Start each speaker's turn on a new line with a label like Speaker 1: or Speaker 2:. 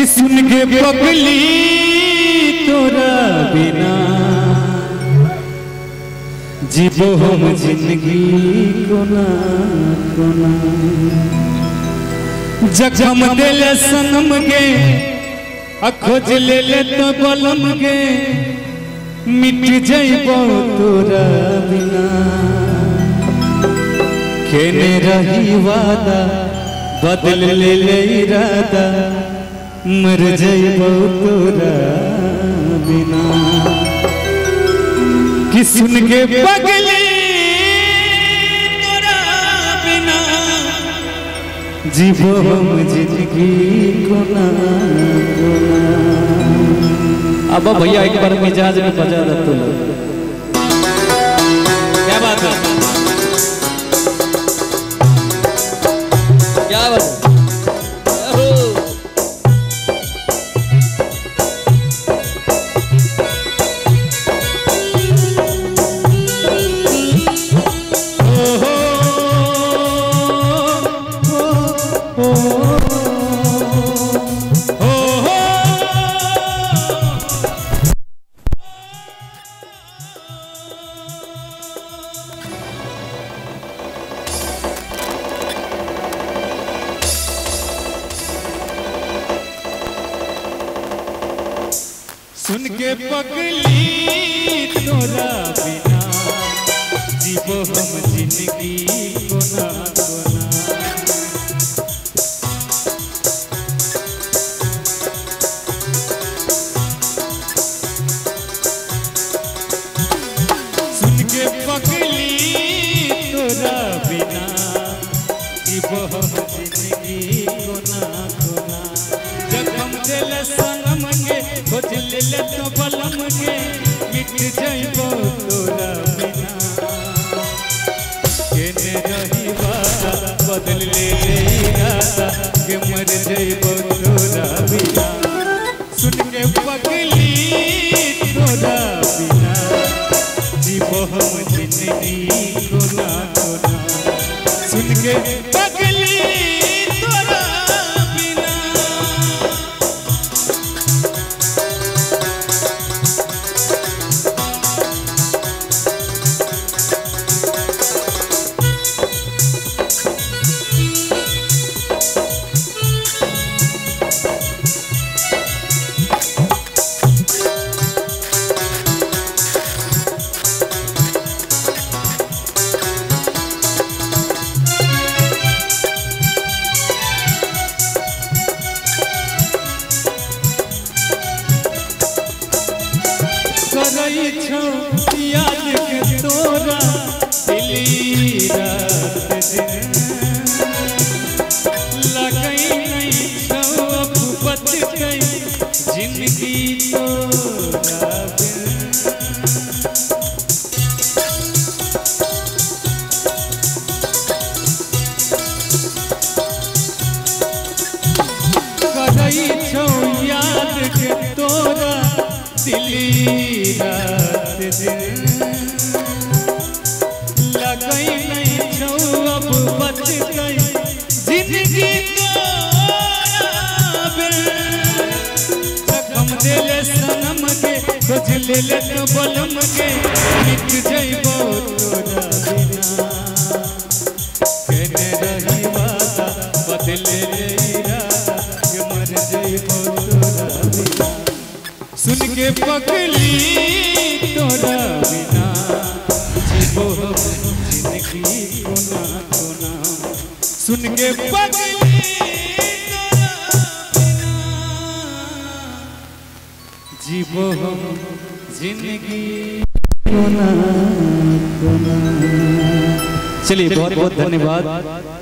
Speaker 1: सुन के पगली तोरा बिना जीवो हम जिंदगी कोना कोना जखम दिले सनम गे खोज ले तो बलम गे मिट जाइबो तोरा बिना केने रही वादा बदल ले इरादा मर जाइबो तोरा बिना कि सुन के पगली तोरा बिना जीवो हम जिंदगी कोना कोना।
Speaker 2: अब भैया एक बार मिजाज में बजा दे तू। क्या बात है, क्या बात है।
Speaker 1: सुन के पगली तोरा बिना जीवो हम जिंदगी कोना कोना। सुन के पगली तोरा बिना जीवो हम जिंदगी कोना कोना जखम दिल सनम गे खोज ले तो बलम गे मिट जाइबो तोरा बिना केने रही वादा बदल ले इरादा के मर जाइबो तोरा बिना। सुन के पगली तोरा बिना जीवो हम जिंदगी कोना कोना। सुन के पगली तोरा बिना याद के तोरा दिली रात दिन लगई नहीं सब बच गई जिंदगी तोरा बिन। करई छौ याद के तोरा दिली रात दिन लगई नहीं छौ अब बच गई जिंदगी तोरा बिन। जखम दिले सनम गे खोज ले तो बलम गे मिट जाइबो तोरा बिना केने रही वादा बदल ले इरादा के मर जाइबो तोरा बिना। सुन के पगली तोरा बिना जीवो हम जिंदगी कोना कोना। सुन के पगली तोरा बिना जीवो हम जिंदगी कोना कोना।
Speaker 2: चलिए बहुत बहुत धन्यवाद।